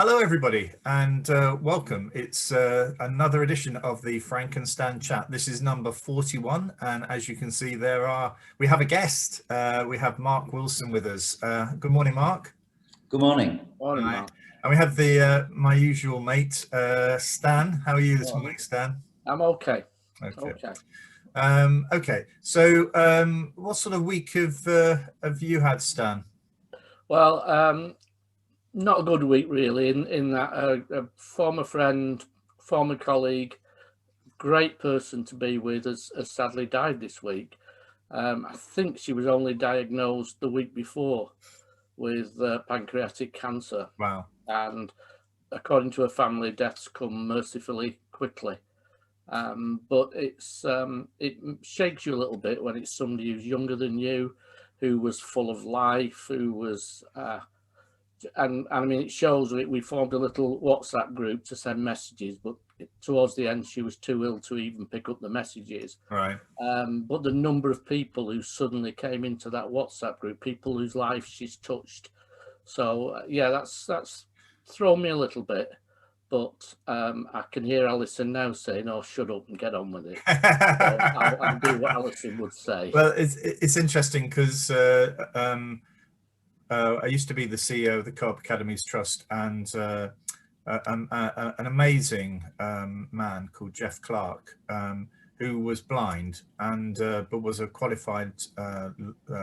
Hello, everybody, and welcome. It's another edition of the Frank and Stan Chat. This is number 41, and as you can see, we have a guest. We have Mark Wilson with us. Good morning, Mark. Good morning. Morning, Mark. And we have the my usual mate, Stan. How are you this morning, Stan? I'm okay. Okay. Okay. So, what sort of week have you had, Stan? Well, not a good week really. In that a former friend, former colleague, great person to be with, has sadly died this week. I think she was only diagnosed the week before with pancreatic cancer. Wow. And according to her family, deaths come mercifully quickly. But it shakes you a little bit when it's somebody who's younger than you, who was full of life, who was and I mean, it shows. We formed a little WhatsApp group to send messages, but towards the end she was too ill to even pick up the messages. Right. But the number of people who suddenly came into that WhatsApp group, people whose life she's touched. So yeah, that's thrown me a little bit. But I can hear Alison now saying, "Oh, shut up and get on with it." So I'll do what Alison would say. Well, it's interesting because I used to be the CEO of the Co-op Academy Trust, and an amazing man called Jeff Clark, who was blind and but was a qualified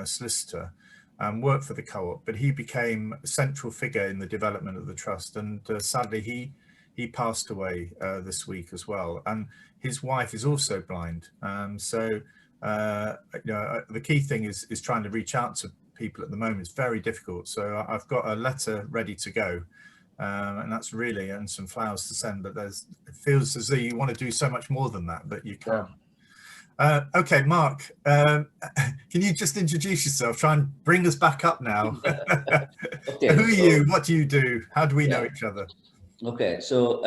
solicitor and worked for the Co-op. But he became a central figure in the development of the trust, and sadly he passed away this week as well. And his wife is also blind. So the key thing is trying to reach out to people at the moment. It's very difficult. So I've got a letter ready to go, and that's really, and some flowers to send. But it feels as though you want to do so much more than that, but you can't. Yeah. Okay, Mark, can you just introduce yourself? Try and bring us back up now. Okay, who are you? What do you do? How do we know each other? Okay, so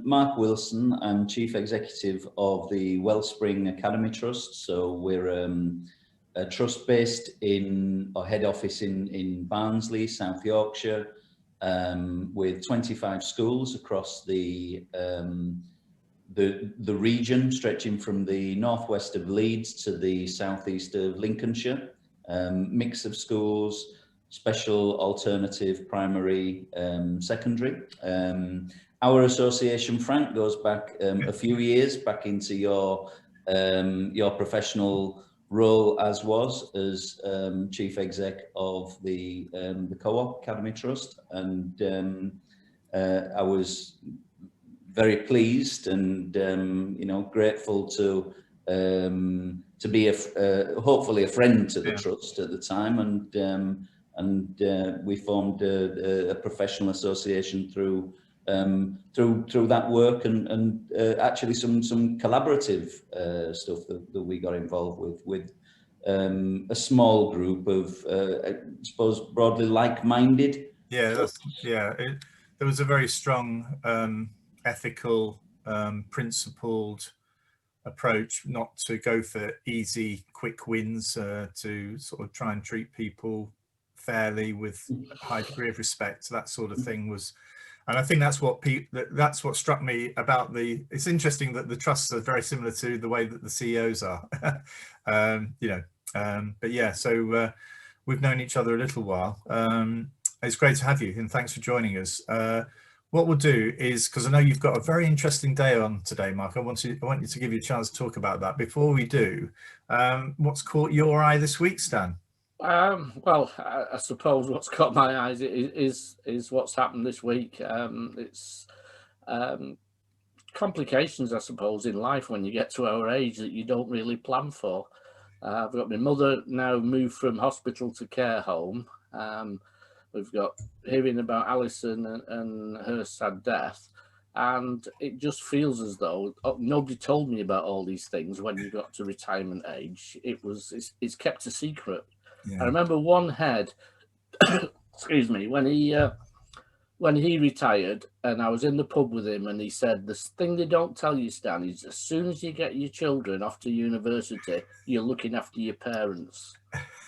Mark Wilson, I'm Chief Executive of the Wellspring Academy Trust. So we're a trust based in our head office in Barnsley, South Yorkshire, with 25 schools across the region, stretching from the northwest of Leeds to the southeast of Lincolnshire. Mix of schools, special, alternative, primary, secondary. Our association, Frank, goes back a few years, back into your professional role as chief exec of the Co-op Academy Trust, and I was very pleased and grateful to be hopefully a friend to the trust at the time, and we formed a professional association through that work, and actually some collaborative stuff that we got involved with a small group of I suppose broadly like-minded. Yeah, there was a very strong ethical, principled approach, not to go for easy, quick wins, to sort of try and treat people fairly with a high degree of respect. That sort of thing was. And I think that's what struck me about it's interesting that the trusts are very similar to the way that the CEOs are, but yeah, so we've known each other a little while. It's great to have you, and thanks for joining us. What we'll do is, because I know you've got a very interesting day on today, Mark, I want you to give you a chance to talk about that. Before we do, what's caught your eye this week, Stan? Well, I suppose what's caught my eyes is what's happened this week. It's complications, I suppose, in life when you get to our age that you don't really plan for. I've got my mother now moved from hospital to care home. We've got hearing about Alison and her sad death, and it just feels as though nobody told me about all these things when you got to retirement age. It's kept a secret. Yeah. I remember one head, excuse me, when he retired, and I was in the pub with him, and he said, "The thing they don't tell you, Stan, is as soon as you get your children off to university, you're looking after your parents."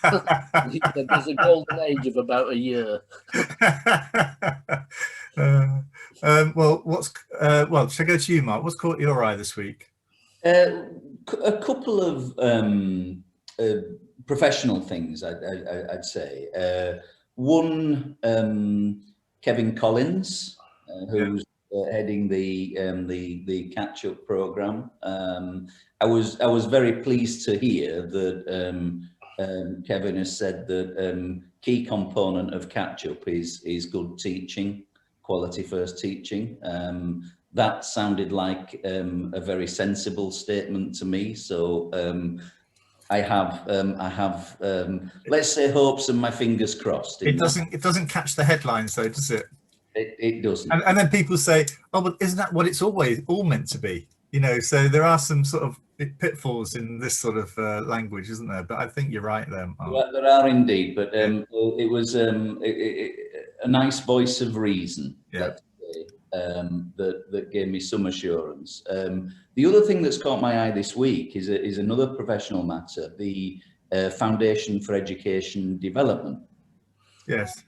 There's a golden age of about a year. Well, should I go to you, Mark? What's caught your eye this week? A couple of professional things, I'd say. One, Kevin Collins, who's heading the catch-up program. I was very pleased to hear that Kevin has said that key component of catch-up is good teaching, quality first teaching. That sounded like a very sensible statement to me. So I have let's say hopes and my fingers crossed. It doesn't catch the headlines though, does it? It doesn't. And then people say, oh, but isn't that what it's always all meant to be? You know, so there are some sort of pitfalls in this sort of language, isn't there? But I think you're right there, Mark. There are indeed, but it was a nice voice of reason, let's say, that gave me some assurance. The other thing that's caught my eye this week is another professional matter, the Foundation for Education Development. Yes.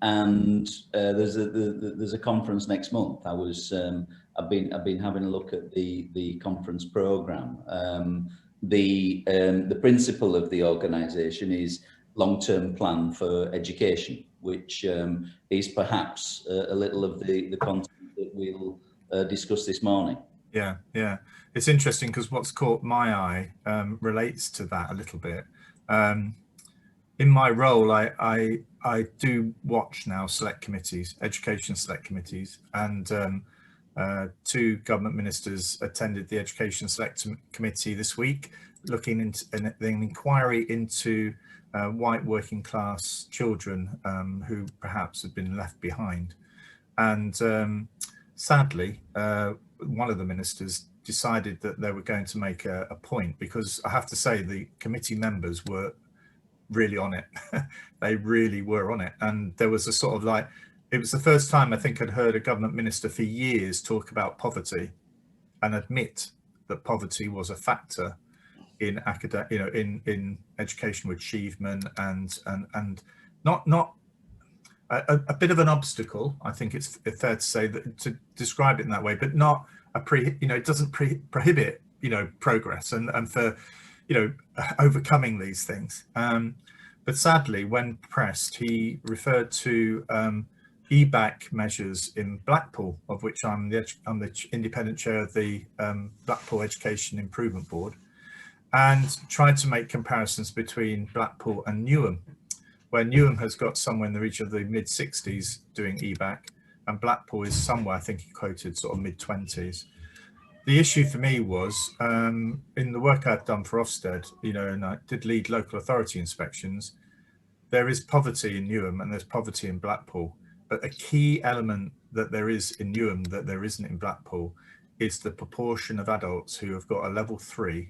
And there's a conference next month. I've been having a look at the conference program. The principle of the organisation is long-term plan for education, which is perhaps a little of the content that we'll discuss this morning. Yeah, yeah. It's interesting because what's caught my eye relates to that a little bit. In my role, I do watch now select committees, education select committees, and two government ministers attended the education select committee this week, looking into an inquiry into white working class children who perhaps have been left behind. And sadly, one of the ministers decided that they were going to make a point, because I have to say the committee members were really on it. They really were on it. And there was a sort of like, it was the first time I think I'd heard a government minister for years talk about poverty and admit that poverty was a factor in academic, in educational achievement, and not a bit of an obstacle. I think it's fair to say that, to describe it in that way, but not it doesn't prohibit progress and for overcoming these things. But sadly, when pressed, he referred to EBAC measures in Blackpool, of which I'm the independent chair of the Blackpool Education Improvement Board, and tried to make comparisons between Blackpool and Newham, where Newham has got somewhere in the region of the mid-60s doing EBAC, and Blackpool is somewhere, I think he quoted, sort of mid-20s. The issue for me was, in the work I've done for Ofsted, and I did lead local authority inspections, there is poverty in Newham and there's poverty in Blackpool. But a key element that there is in Newham that there isn't in Blackpool is the proportion of adults who have got a level 3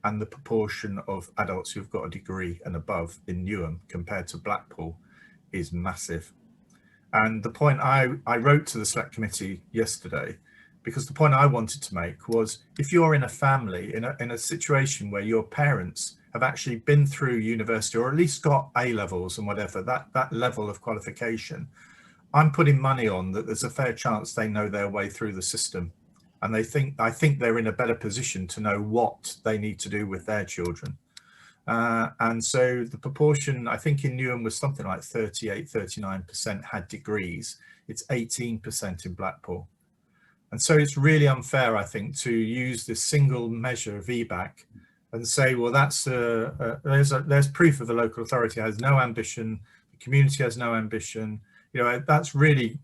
and the proportion of adults who've got a degree and above in Newham compared to Blackpool is massive. And the point I wrote to the select committee yesterday, because the point I wanted to make was, if you're in a family, in a situation where your parents have actually been through university, or at least got A levels and whatever, that level of qualification, I'm putting money on that there's a fair chance they know their way through the system. And I think they're in a better position to know what they need to do with their children. And so the proportion, I think in Newham was something like 39% had degrees. It's 18% in Blackpool. And so it's really unfair, I think, to use this single measure of EBAC and say, well, that's there's proof of the local authority has no ambition, the community has no ambition. That's really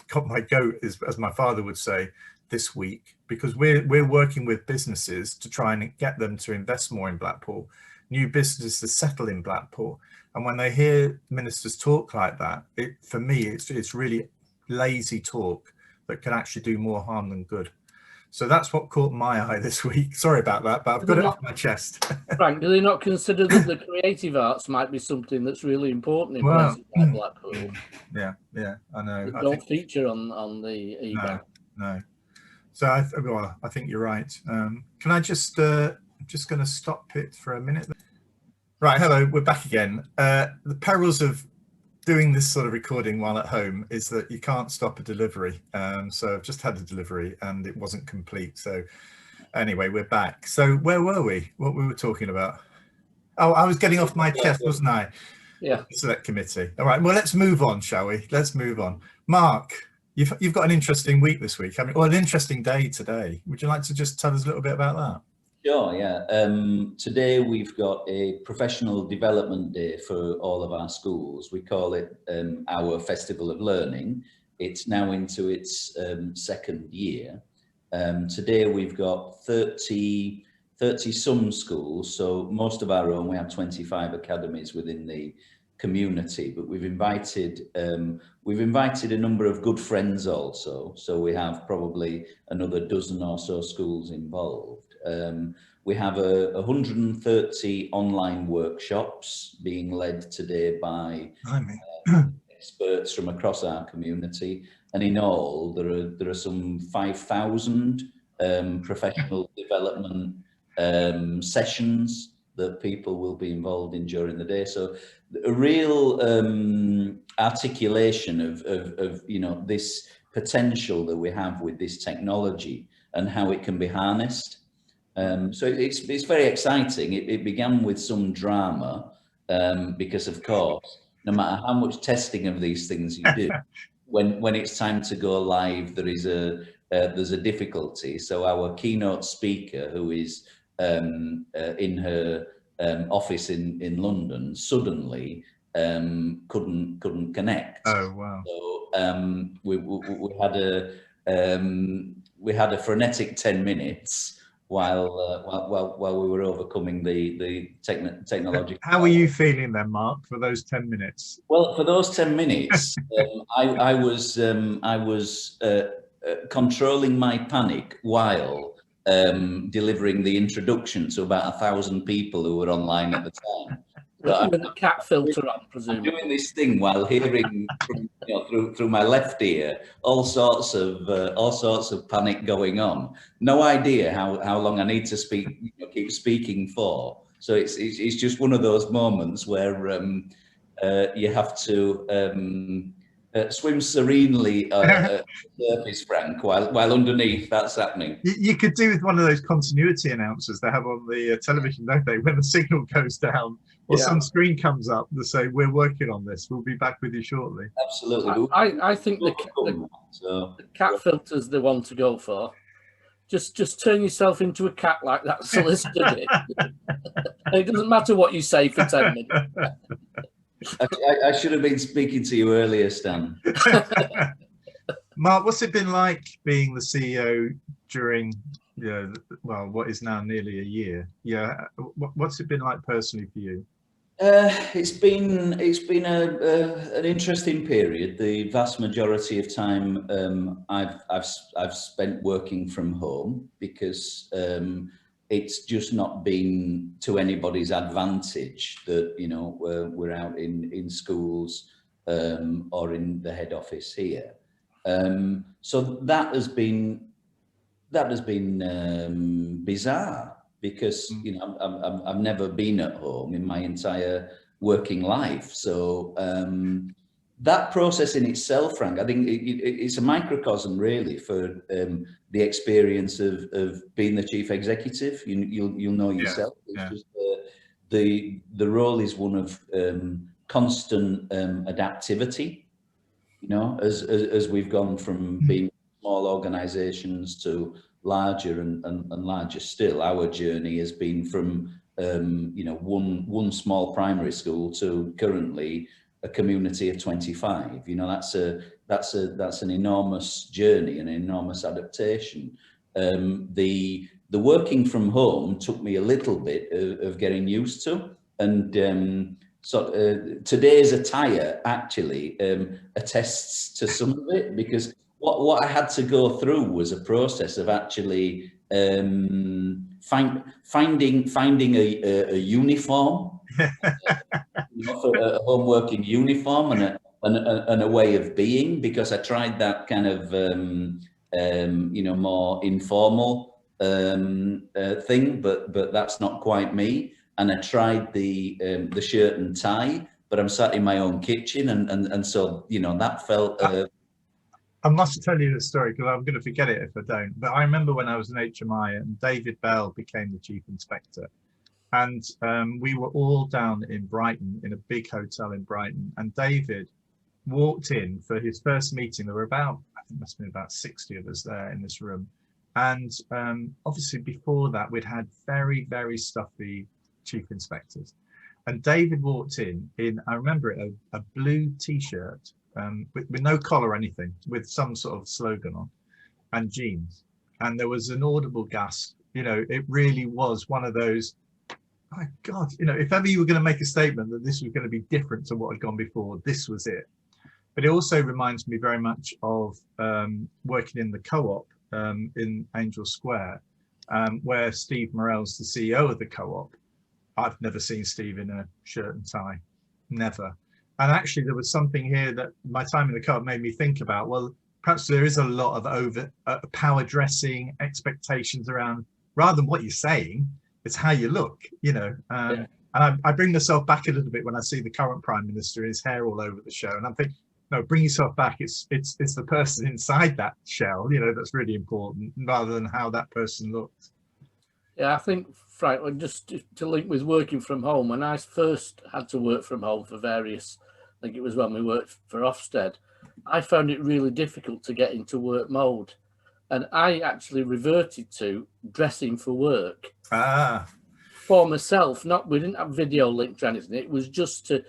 got my goat, as my father would say, this week, because we're working with businesses to try and get them to invest more in Blackpool, new businesses to settle in Blackpool. And when they hear ministers talk like that, for me, it's really lazy talk that can actually do more harm than good. So that's what caught my eye this week. Sorry about that, but I've got it off my chest. Frank, do they not consider that the creative arts might be something that's really important in places like Blackpool? Yeah, I know. That don't feature on the EBAC. No. So I think you're right. Can I just going to stop it for a minute? Right, hello, we're back again. The perils of doing this sort of recording while at home is that you can't stop a delivery. So I've just had a delivery and it wasn't complete. So anyway, we're back. So where were we? What we were talking about? Oh, I was getting off my chest, wasn't I? Yeah. Select committee. All right. Well, let's move on, shall we? Let's move on. Mark, you've got an interesting week this week. I mean, well, an interesting day today. Would you like to just tell us a little bit about that? Sure, yeah. Today we've got a professional development day for all of our schools. We call it our Festival of Learning. It's now into its second year. Today we've got 30 some schools, so most of our own. We have 25 academies within the community, but we've invited a number of good friends also. So we have probably another dozen or so schools involved. We have 130 online workshops being led today by experts from across our community, and in all there are some 5,000 professional development sessions that people will be involved in during the day. So a real articulation of you know, this potential that we have with this technology and how it can be harnessed. So it's very exciting. It began with some drama because, of course, no matter how much testing of these things you do, when it's time to go live, there's a difficulty. So our keynote speaker, who is in her office in London, suddenly couldn't connect. Oh wow! So we had a frenetic 10 minutes while we were overcoming the technological. How were you feeling then, Mark, for those 10 minutes? Well, for those 10 minutes, I was controlling my panic while delivering the introduction to about 1,000 people who were online at the time. So with a cat filter on, presumably. I'm doing this thing while hearing from, you know, through my left ear all sorts of panic going on. No idea how long I need to speak, you know, keep speaking for. So it's just one of those moments where you have to swim serenely surface, Frank, while underneath that's happening. You could do with one of those continuity announcers they have on the television, don't they? When the signal goes down or some screen comes up to say, we're working on this, we'll be back with you shortly. Absolutely. I think the cat filter's the one to go for. Just turn yourself into a cat like that solicitor did. It doesn't matter what you say for 10 minutes. I should have been speaking to you earlier, Stan. Mark, what's it been like being the CEO during, well, what is now nearly a year? Yeah, what's it been like personally for you? It's been an interesting period. The vast majority of time I've spent working from home because it's just not been to anybody's advantage that, you know, we're out in schools or in the head office here. So that has been bizarre because, you know, I've never been at home in my entire working life. So that process in itself, Frank, I think it's a microcosm really for the experience of being the chief executive. You'll know yourself. Yeah. It's just, the role is one of constant adaptivity. You know, as we've gone from being small organisations to larger and larger still, our journey has been from you know, one small primary school to currently a community of 25. You know, that's an enormous journey, an enormous adaptation. The working from home took me a little bit of getting used to, and so today's attire actually attests to some of it, because what I had to go through was a process of actually finding a uniform, you know, for a home working uniform and a way of being, because I tried that kind of you know, more informal thing, but that's not quite me. And I tried the shirt and tie, but I'm sat in my own kitchen, and so, you know, that felt. I must tell you the story because I'm going to forget it if I don't. But I remember when I was an HMI and David Bell became the chief inspector, and we were all down in Brighton in a big hotel in Brighton, and David walked in for his first meeting. There were about, I think, must have been about 60 of us there in this room, and obviously before that we'd had very, very stuffy chief inspectors, and David walked in I remember it, a blue t-shirt with no collar or anything, with some sort of slogan on, and jeans, and there was an audible gasp. You know, it really was one of those, my God, you know, if ever you were going to make a statement that this was going to be different to what had gone before, this was it. But it also reminds me very much of working in the co-op in Angel Square, where Steve Morell's the CEO of the co-op. I've never seen Steve in a shirt and tie, never. And actually there was something here that my time in the co-op made me think about, well, perhaps there is a lot of over power dressing, expectations around, rather than what you're saying, it's how you look, you know. And I bring myself back a little bit when I see the current Prime Minister, his hair all over the show, and I'm thinking, no, bring yourself back. It's the person inside that shell, you know, that's really important, rather than how that person looks. Yeah, I think, frankly, just to link with working from home, when I first had to work from home for various, I think it was when we worked for Ofsted, I found it really difficult to get into work mode. And I actually reverted to dressing for work. For myself. We didn't have video links or anything. It was just to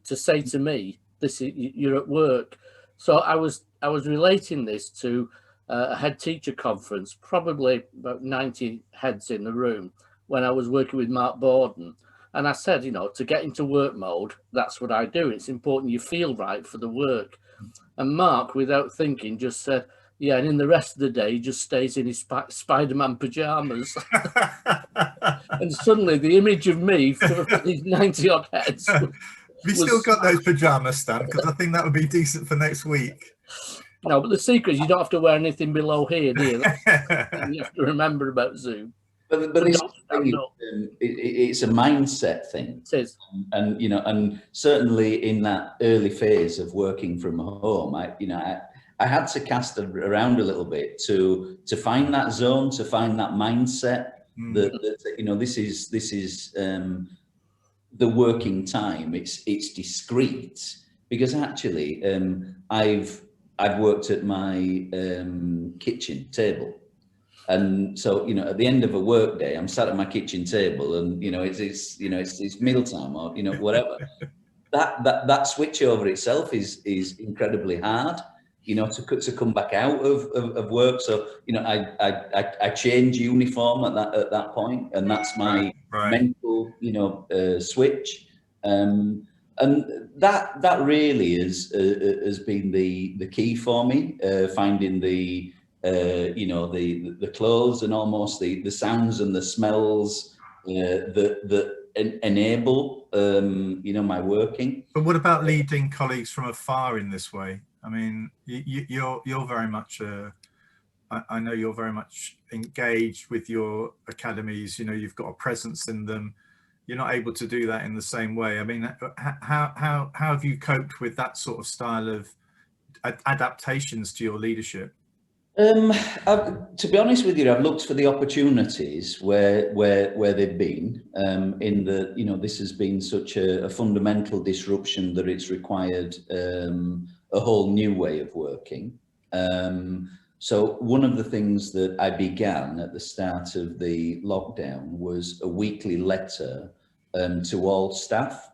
say to me, you're at work. So I was relating this to a head teacher conference, probably about 90 heads in the room, when I was working with Mark Borden. And I said, you know, to get into work mode, that's what I do. It's important you feel right for the work. And Mark, without thinking, just said, yeah, and in the rest of the day, he just stays in his Spider-Man pajamas. And suddenly the image of me for these 90 odd heads. Have you still got those pajamas, Stan? Because I think that would be decent for next week. No, but the secret is you don't have to wear anything below here, do you? You have to remember about Zoom. But it's a mindset thing. It is. And, you know, and certainly in that early phase of working from home, I had to cast around a little bit to find that zone, to find that mindset that you know, this is the working time. It's discreet, because actually I've worked at my kitchen table. And so, you know, at the end of a work day, I'm sat at my kitchen table, and, you know, it's mealtime, or, you know, whatever. that switch over itself is incredibly hard, you know, to come back out of work. So, you know, I change uniform at that point, and that's my mental, you know, switch. And that really has been the key for me, finding the you know, the clothes and almost the sounds and the smells that enable you know, my working. But what about leading colleagues from afar in this way? I mean, you're very much I know you're very much engaged with your academies. You know, you've got a presence in them. You're not able to do that in the same way. I mean, how have you coped with that sort of style of adaptations to your leadership? To be honest with you, I've looked for the opportunities where they've been. In the, you know, this has been such a fundamental disruption that it's required a whole new way of working. So one of the things that I began at the start of the lockdown was a weekly letter to all staff,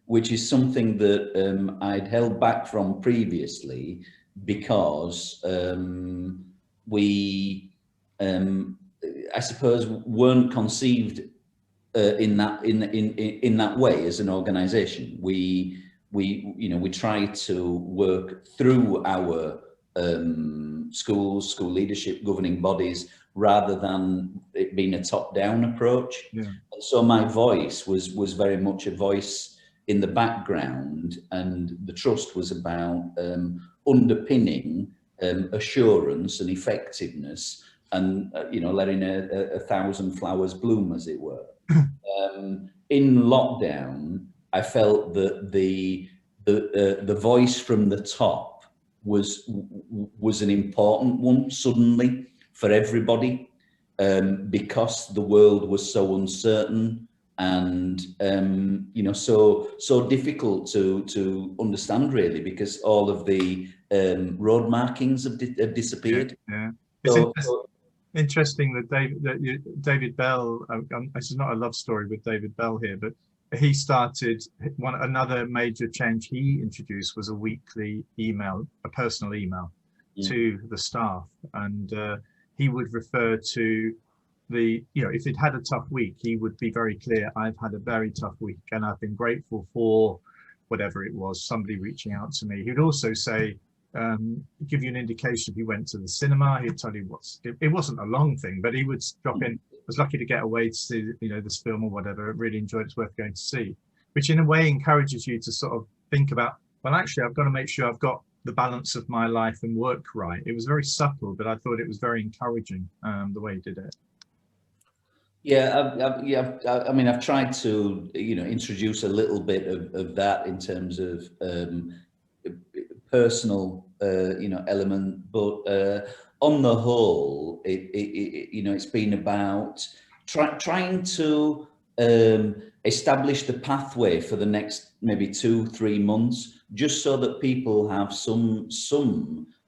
which is something that I'd held back from previously, because we, I suppose, weren't conceived in that way as an organisation. We you know, we try to work through our schools, school leadership, governing bodies, rather than it being a top-down approach. Yeah. So my voice was very much a voice in the background, and the trust was about underpinning assurance and effectiveness, and you know, letting a thousand flowers bloom, as it were. In lockdown, I felt that the voice from the top was an important one suddenly for everybody, because the world was so uncertain and you know, so difficult to understand, really, because all of the road markings have disappeared. Yeah. So, Interesting that David Bell, this is not a love story with David Bell here, but he started another major change he introduced was a weekly email, a personal email to the staff, and he would refer to the, you know, if it had a tough week, he would be very clear, I've had a very tough week and I've been grateful for whatever it was, somebody reaching out to me. He'd also say, give you an indication if you went to the cinema, he'd tell you it wasn't a long thing, but he would drop in, was lucky to get away to see, you know, this film or whatever, really enjoyed it, it's worth going to see, which in a way encourages you to sort of think about, well, actually, I've got to make sure I've got the balance of my life and work right. It was very subtle, but I thought it was very encouraging, the way he did it. Yeah, I mean, I've tried to, you know, introduce a little bit of that in terms of personal, you know, element, but on the whole, you know, it's been about trying to establish the pathway for the next maybe 2-3 months, just so that people have some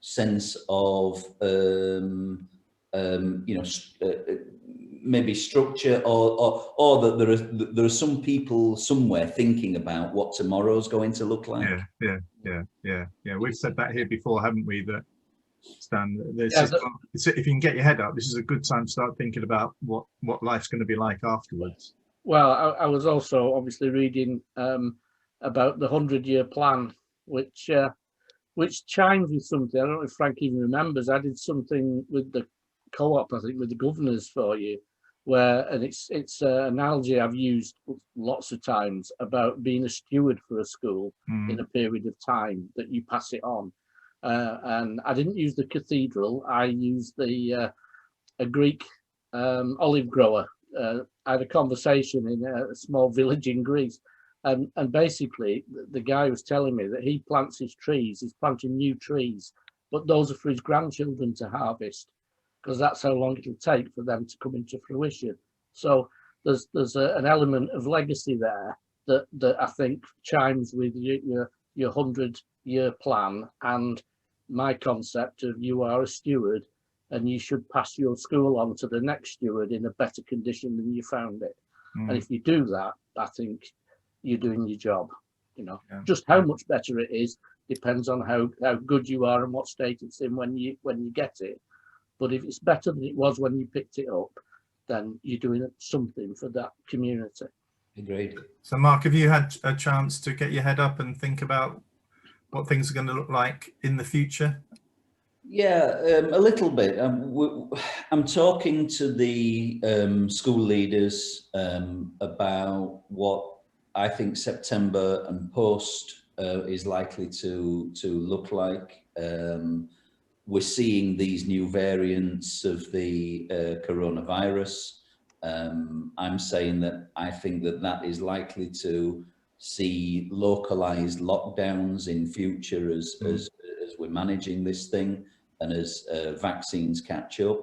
sense of you know, maybe structure, or that there are some people somewhere thinking about what tomorrow's going to look like. Yeah. We've said that here before, haven't we? That, Stan, if you can get your head up, this is a good time to start thinking about what life's going to be like afterwards. Well, I was also obviously reading about the 100-year plan, which chimes with something. I don't know if Frank even remembers. I did something with the co-op, I think, with the governors for you, where, and it's an analogy I've used lots of times about being a steward for a school in a period of time that you pass it on. And I didn't use the cathedral. I used a Greek olive grower. I had a conversation in a small village in Greece, and basically the guy was telling me that he plants his trees, he's planting new trees, but those are for his grandchildren to harvest, because that's how long it'll take for them to come into fruition. So there's an element of legacy there that I think chimes with your 100-year plan and my concept of you are a steward and you should pass your school on to the next steward in a better condition than you found it. And if you do that, I think you're doing your job. You know, just how much better it is depends on how good you are and what state it's in when you get it. But if it's better than it was when you picked it up, then you're doing something for that community. Agreed. So, Mark, have you had a chance to get your head up and think about what things are going to look like in the future? Yeah, a little bit. I'm talking to the school leaders about what I think September and post is likely to look like. We're seeing these new variants of the coronavirus. I'm saying that I think that is likely to see localized lockdowns in future as we're managing this thing and as vaccines catch up.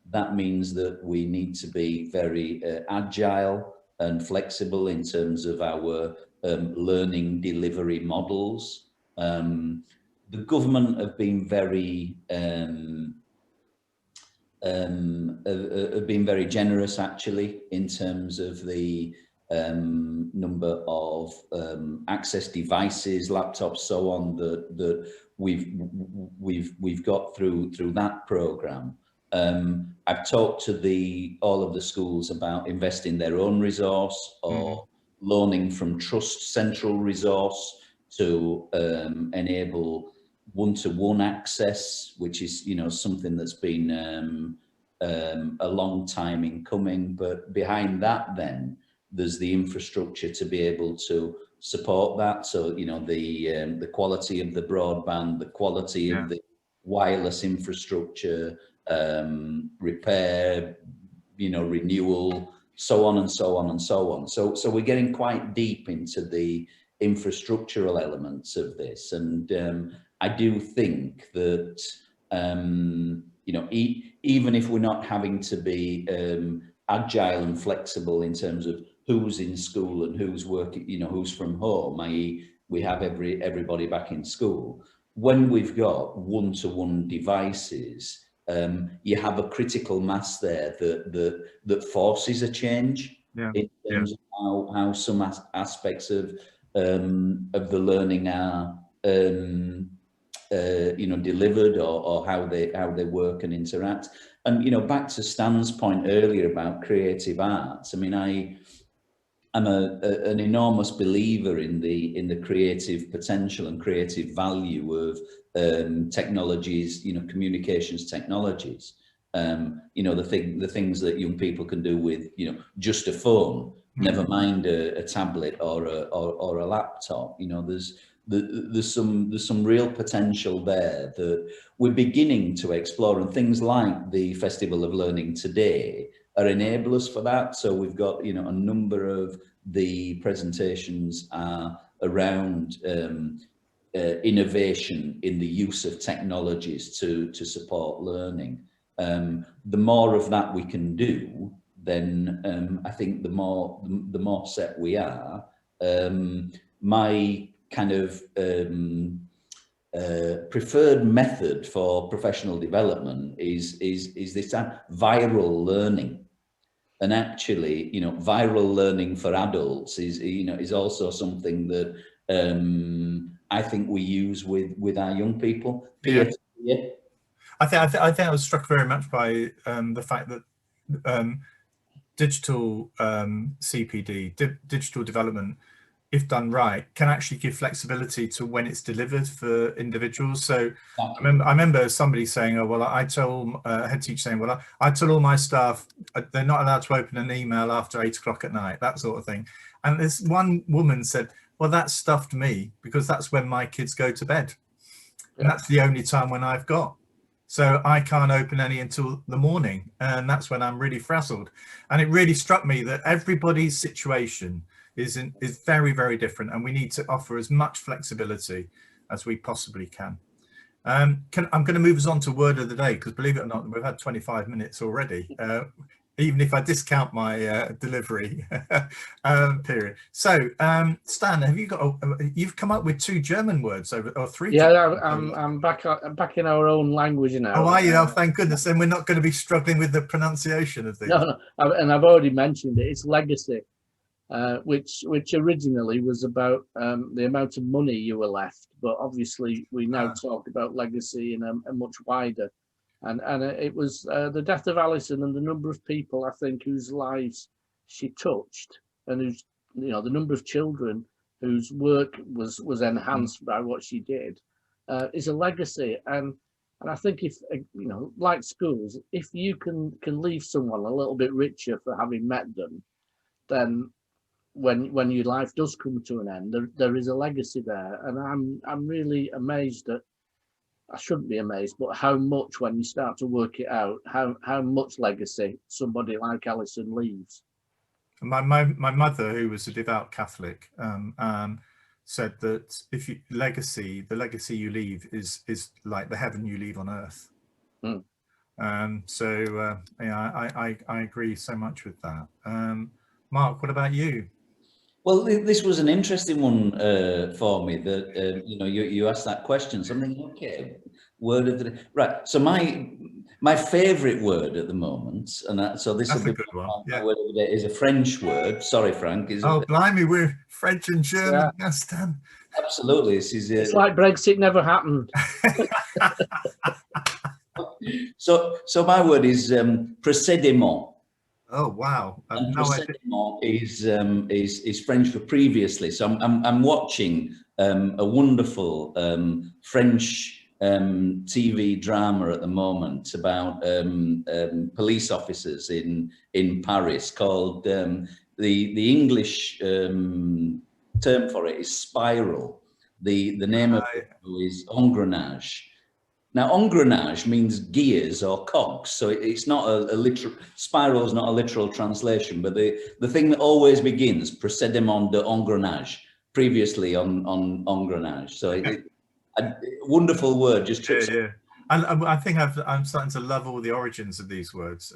That means that we need to be very agile and flexible in terms of our learning delivery models. The government have been very generous, actually, in terms of the number of access devices, laptops, so on, that we've got through that program. I've talked to all of the schools about investing their own resource or loaning from Trust central resource to enable one-to-one access, which is, you know, something that's been a long time in coming. But behind that, then there's the infrastructure to be able to support that. So, you know, the quality of the broadband, the quality of the wireless infrastructure, repair, you know, renewal, so on and so on and so on. So we're getting quite deep into the infrastructural elements of this, and I do think that you know, even if we're not having to be agile and flexible in terms of who's in school and who's working, you know, who's from home, i.e. we have everybody back in school, when we've got one-to-one devices, you have a critical mass there that forces a change in terms of how some aspects of the learning are you know, delivered, or how they work and interact. And you know, back to Stan's point earlier about creative arts, I mean, I'm an enormous believer in the creative potential and creative value of technologies, you know, communications technologies. You know, the things that young people can do with, you know, just a phone, never mind a tablet or a laptop. You know, there's some real potential there that we're beginning to explore, and things like the Festival of Learning today are enablers for that. So we've got, you know, a number of the presentations are around innovation in the use of technologies to support learning. The more of that we can do, then I think the more set we are. My kind of preferred method for professional development is this viral learning. And actually, you know, viral learning for adults is, you know, is also something that I think we use with our young people. Yeah. I think I was struck very much by the fact that digital CPD, digital development, if done right, can actually give flexibility to when it's delivered for individuals. So I remember somebody saying, oh, well, I told a head teacher saying, well, I tell all my staff they're not allowed to open an email after 8 o'clock at night, that sort of thing. And this one woman said, well, that stuffed me, because that's when my kids go to bed. And that's the only time when I've got. So I can't open any until the morning. And that's when I'm really frazzled. And it really struck me that everybody's situation is very, very different, and we need to offer as much flexibility as we possibly can. I'm going to move us on to word of the day, because believe it or not, we've had 25 minutes already, even if I discount my delivery period. So Stan, have you got you've come up with 2 German words or 3? Yeah, I'm back in our own language now. Oh, are you? Oh, thank goodness. Then we're not going to be struggling with the pronunciation of these. No, and I've already mentioned it. It's legacy. Which originally was about the amount of money you were left, but obviously we now talk about legacy in a much wider, and it was the death of Alison and the number of people, I think, whose lives she touched, and whose, you know, the number of children whose work was enhanced by what she did, is a legacy. And I think, if you know, like schools, if you can leave someone a little bit richer for having met them, then when your life does come to an end, there is a legacy there. And I'm really amazed at, I shouldn't be amazed, but how much, when you start to work it out, how much legacy somebody like Alison leaves. My mother, who was a devout Catholic, said that if you the legacy you leave is like the heaven you leave on earth. So yeah, I agree so much with that. Mark, what about you? Well, this was an interesting one for me, that you know, you asked that question, something, okay, word of the day. Right, so my favorite word at the moment, and so this will be a good one. My word of the day is a French word. Sorry, Frank. Blimey, we're French and German. Yes, Dan. Absolutely. It's like Brexit never happened. So my word is précédemment. Oh wow! And précédemment is French for previously. So I'm watching a wonderful French TV drama at the moment about police officers in Paris, called the English term for it is Spiral. The name of it is Engrenage. Now, engrenage means gears or cogs, so it's not a literal, spiral is not a literal translation, but the thing that always begins, précédemment de engrenage, previously on engrenage. So a wonderful word, just trips. Yeah. And I think I'm starting to love all the origins of these words.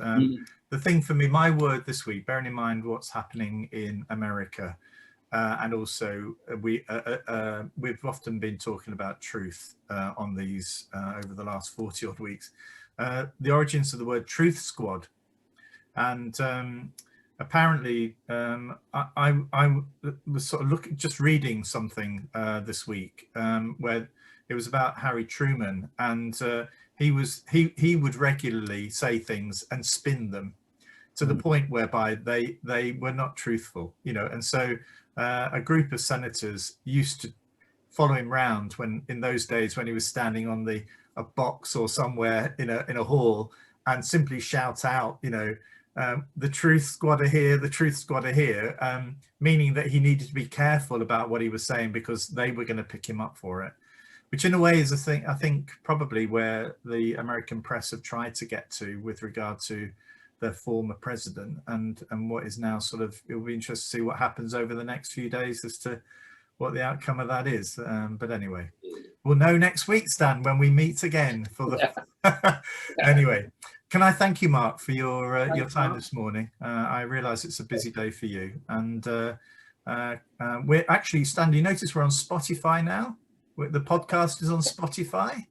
The thing for me, my word this week, bearing in mind what's happening in America, and also we've often been talking about truth on these over the last 40 odd weeks. The origins of the word truth squad, and apparently I was sort of just reading something this week where it was about Harry Truman, and he would regularly say things and spin them to the point whereby they were not truthful, you know. And so a group of senators used to follow him round when, in those days, when he was standing on a box or somewhere in a hall, and simply shout out, you know, the truth squad are here, the truth squad are here, meaning that he needed to be careful about what he was saying because they were going to pick him up for it. Which in a way is a thing, I think, probably where the American press have tried to get to with regard to their former president, and what is now sort of, it'll be interesting to see what happens over the next few days as to what the outcome of that is. But anyway, we'll know next week, Stan, when we meet again for the anyway. Can I thank you, Mark, for your time this morning? I realise it's a busy day for you, and we're actually, Stan, do you notice we're on Spotify now? The podcast is on Spotify.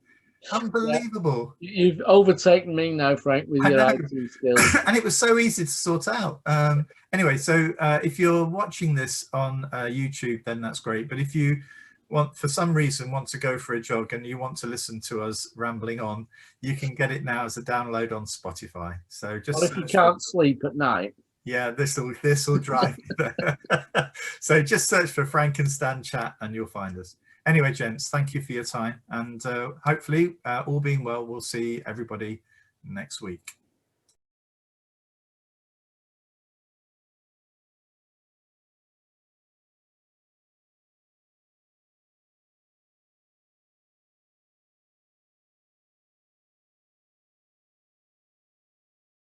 Unbelievable. Yeah. You've overtaken me now, Frank, with your IT skills. And it was so easy to sort out. Anyway, so if you're watching this on YouTube, then that's great. But if you want, for some reason, want to go for a jog and you want to listen to us rambling on, you can get it now as a download on Spotify. So just, what if you can't sleep at night? Yeah, this will drive you there. So just search for Frank and Stan Chat and you'll find us. Anyway, gents, thank you for your time, and hopefully, all being well, we'll see everybody next week.